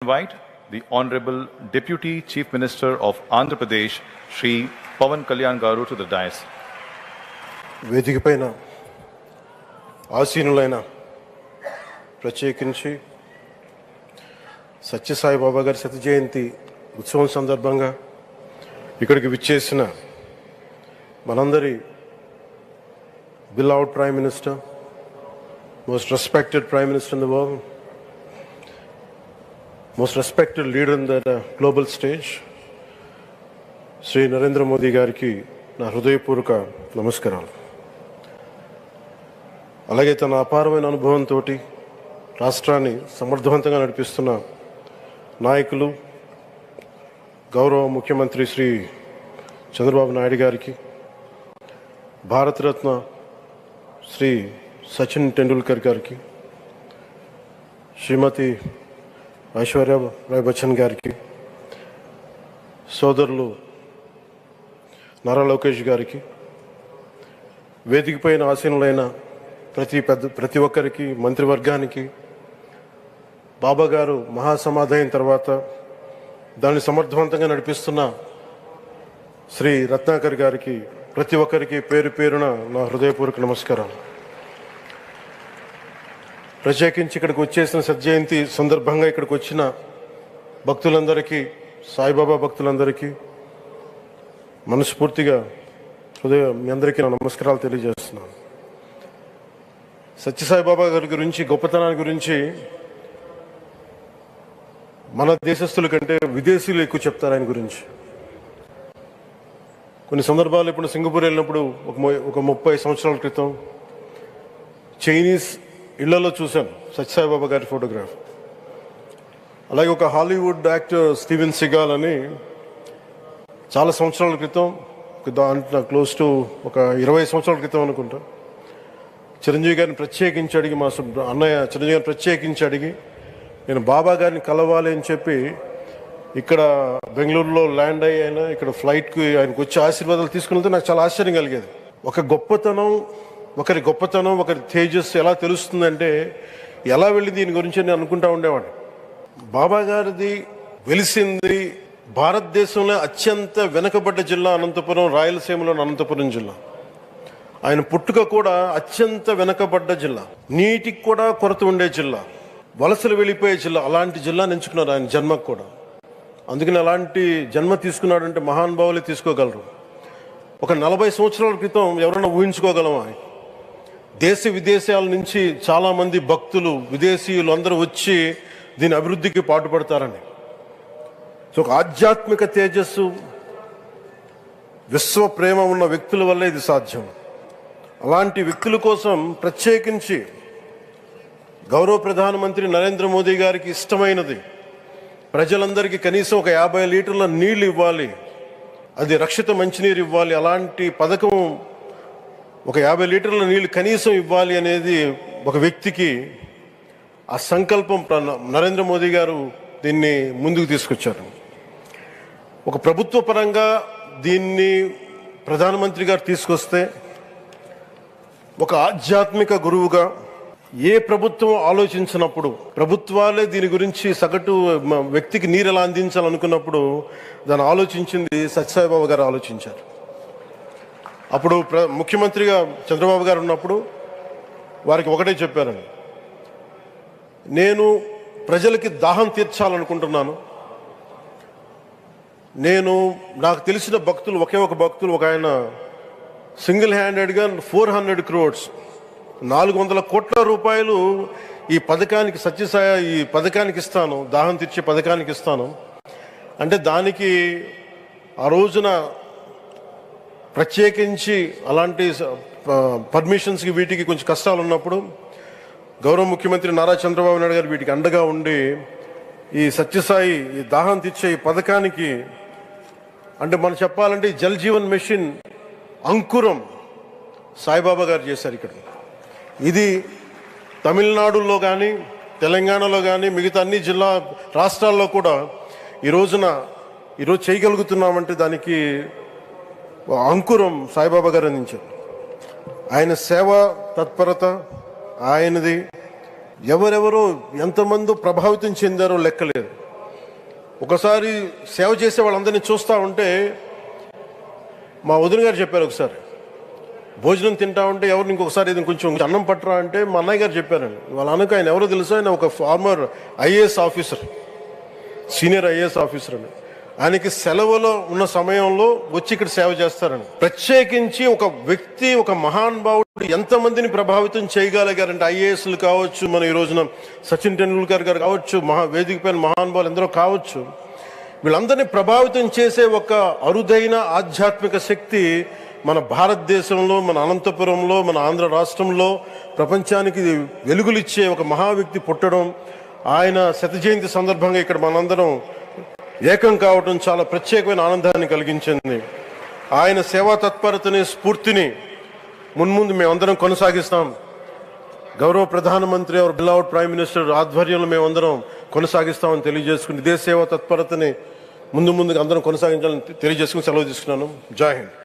Invite the Honorable Deputy Chief Minister of Andhra Pradesh, Shri Pawan Kalyan Garu, to the dais. వేదికపైన ఆసీనులైన ప్రత్యేకించి సత్యసాయి బాబా గారి శత జయంతి ఉత్సవం సందర్భంగా ఇక్కడికి విచ్చేసిన మనందరి beloved Prime Minister, most respected Prime Minister in the world, most respected leader in the global stage, Sri Narendra Modi గారికి నా హృదయపూర్వక నమస్కారాలు. అలాగే తన అపారమైన అనుభవంతో రాష్ట్రాన్ని సమర్థవంతంగా నడిపిస్తున్న నాయకులు గౌరవ ముఖ్యమంత్రి శ్రీ చంద్రబాబు నాయుడు గారికి, భారతరత్న శ్రీ సచిన్ టెండూల్కర్ గారికి, శ్రీమతి ఐశ్వర్య రాయ్ బచ్చన్ గారికి, సోదరులు నారా లోకేష్ గారికి, వేదికపైన ఆసీనులైన ప్రతి ఒక్కరికి, మంత్రివర్గానికి, బాబా గారు మహాసమాధి అయిన తర్వాత దాన్ని సమర్థవంతంగా నడిపిస్తున్న శ్రీ రత్నాకర్ గారికి, ప్రతి ఒక్కరికి పేరు పేరున నా హృదయపూర్వక నమస్కారాలు. ప్రత్యేకించి ఇక్కడికి వచ్చేసిన సత్యజయంతి సందర్భంగా ఇక్కడికి వచ్చిన భక్తులందరికీ, సాయిబాబా భక్తులందరికీ మనస్ఫూర్తిగా మీ అందరికీ నా నమస్కారాలు తెలియజేస్తున్నాను. సత్యసాయిబాబా గారి గురించి, గొప్పతనాన్ని గురించి మన దేశస్తుల కంటే విదేశీయులు ఎక్కువ చెప్తారు ఆయన గురించి. కొన్ని సందర్భాలు ఇప్పుడు సింగపూర్ వెళ్ళినప్పుడు ఒక 30 సంవత్సరాల క్రితం చైనీస్ ఇళ్లలో చూశాను సత్యసాయిబాబా గారి ఫోటోగ్రాఫ్. అలాగే ఒక హాలీవుడ్ యాక్టర్ స్టీవెన్ సిగాల్ అని చాలా సంవత్సరాల క్రితం, క్లోజ్ టు ఒక 20 సంవత్సరాల క్రితం అనుకుంటా, చిరంజీవి గారిని ప్రత్యేకించి అడిగి, మా అన్నయ్య చిరంజీవి గారిని ప్రత్యేకించి అడిగి నేను బాబా గారిని కలవాలి అని చెప్పి ఇక్కడ బెంగళూరులో ల్యాండ్ అయినా ఇక్కడ ఫ్లైట్కి ఆయనకు వచ్చి ఆశీర్వాదాలు తీసుకుని నాకు చాలా ఆశ్చర్యం కలిగేది. ఒకరి గొప్పతనం, ఒకరి తేజస్సు ఎలా తెలుస్తుందంటే ఎలా వెళ్ళి దీని గురించి నేను అనుకుంటా ఉండేవాడిని. బాబా గారిది వెలిసింది భారతదేశంలో అత్యంత వెనుకబడ్డ జిల్లా అనంతపురం, రాయలసీమలోని అనంతపురం జిల్లా. ఆయన పుట్టుక కూడా అత్యంత వెనుకబడ్డ జిల్లా, నీటికి కూడా కొరత ఉండే జిల్లా, వలసలు వెళ్ళిపోయే జిల్లా. అలాంటి జిల్లాని ఎంచుకున్నారు ఆయన జన్మకు కూడా. అందుకని అలాంటి జన్మ తీసుకున్నాడంటే మహానుభావులే తీసుకోగలరు. ఒక 40 సంవత్సరాల క్రితం ఎవరైనా ఊహించుకోగలమా? దేశ విదేశాల నుంచి చాలామంది భక్తులు, విదేశీయులు అందరూ వచ్చి దీని అభివృద్ధికి పాటుపడతారని. సో ఒక ఆధ్యాత్మిక తేజస్సు, విశ్వ ప్రేమ ఉన్న వ్యక్తుల వల్లే ఇది సాధ్యం. అలాంటి వ్యక్తుల కోసం ప్రత్యేకించి గౌరవ ప్రధానమంత్రి నరేంద్ర మోదీ గారికి ఇష్టమైనది ప్రజలందరికీ కనీసం ఒక 50 లీటర్ల నీళ్లు ఇవ్వాలి, అది రక్షిత మంచినీరు ఇవ్వాలి. అలాంటి పథకం, ఒక 50 లీటర్ల నీళ్లు కనీసం ఇవ్వాలి అనేది ఒక వ్యక్తికి ఆ సంకల్పం నరేంద్ర మోదీ గారు దీన్ని ముందుకు తీసుకొచ్చారు. ఒక ప్రభుత్వ పరంగా దీన్ని ప్రధానమంత్రి గారు తీసుకొస్తే, ఒక ఆధ్యాత్మిక గురువుగా ఏ ప్రభుత్వం ఆలోచించినప్పుడు, ప్రభుత్వాలే దీని గురించి సగటు వ్యక్తికి నీరు ఎలా అందించాలనుకున్నప్పుడు దాన్ని ఆలోచించింది సత్యసాయిబాబా గారు ఆలోచించారు. అప్పుడు ముఖ్యమంత్రిగా చంద్రబాబు గారు ఉన్నప్పుడు వారికి ఒకటే చెప్పారండి, నేను ప్రజలకి దాహం తీర్చాలనుకుంటున్నాను. నాకు తెలిసిన భక్తులు, ఒక భక్తులు, ఒక ఆయన సింగిల్ హ్యాండెడ్గా 400 crores 400 కోట్ల రూపాయలు ఈ పథకానికి, సత్యసాయి ఈ పథకానికి ఇస్తాను, దాహం తీర్చే పథకానికి ఇస్తాను అంటే, దానికి ఆ రోజున ప్రత్యేకించి అలాంటి పర్మిషన్స్కి వీటికి కొంచెం కష్టాలు ఉన్నప్పుడు గౌరవ ముఖ్యమంత్రి నారా చంద్రబాబు నాయుడు గారు వీటికి అండగా ఉండి ఈ సత్యసాయి, ఈ దాహం తీర్చే ఈ పథకానికి, అంటే మనం చెప్పాలంటే ఈ జల్ జీవన్ మిషన్ అంకురం సాయిబాబా గారు చేశారు ఇక్కడ. ఇది తమిళనాడులో కానీ, తెలంగాణలో కానీ, మిగతా అన్ని రాష్ట్రాల్లో కూడా ఈరోజు చేయగలుగుతున్నామంటే దానికి అంకురం సాయిబాబా గారు అందించారు. ఆయన సేవ తత్పరత, ఆయనది ఎవరెవరో ఎంతమంది ప్రభావితం చెందారో లెక్కలేదు. ఒకసారి సేవ చేసే వాళ్ళందరినీ చూస్తూ ఉంటే మా వదిన గారు చెప్పారు, ఒకసారి భోజనం తింటా ఉంటే ఎవరిని ఇంకొకసారి ఇది కొంచెం అన్నం పట్టరా అంటే మా అన్నయ్య గారు చెప్పారండి. వాళ్ళ అన్నకు ఆయన ఎవరో తెలుసు, ఆయన ఒక farmer IAS officer, senior IAS officer అని. ఆయనకి సెలవులో ఉన్న సమయంలో వచ్చి ఇక్కడ సేవ చేస్తారని. ప్రత్యేకించి ఒక వ్యక్తి, ఒక మహానుభావుడు ఎంతమందిని ప్రభావితం చేయగలిగారంటే, ఐఏఎస్లు కావచ్చు, మన ఈ రోజున సచిన్ టెండూల్కర్ గారు కావచ్చు, వేదిక పైన మహానుభావులు ఎందరో కావచ్చు, వీళ్ళందరినీ ప్రభావితం చేసే ఒక అరుదైన ఆధ్యాత్మిక శక్తి మన భారతదేశంలో, మన అనంతపురంలో, మన ఆంధ్ర రాష్ట్రంలో ప్రపంచానికి వెలుగులిచ్చే ఒక మహా వ్యక్తి పుట్టడం, ఆయన శత జయంతి సందర్భంగా ఇక్కడ మనందరం ఏకం కావడం చాలా ప్రత్యేకమైన ఆనందాన్ని కలిగించింది. ఆయన సేవా తత్పరతని, స్ఫూర్తిని మున్ముందు మేమందరం కొనసాగిస్తాం. గౌరవ ప్రధానమంత్రి అవర్ బిలౌడ్ ప్రైమ్ మినిస్టర్ ఆధ్వర్యంలో మేమందరం కొనసాగిస్తామని తెలియజేసుకుని, ఇదే సేవా తత్పరతని ముందు అందరం కొనసాగించాలని తెలియజేసుకుని సెలవు తీసుకున్నాను. జై హింద్.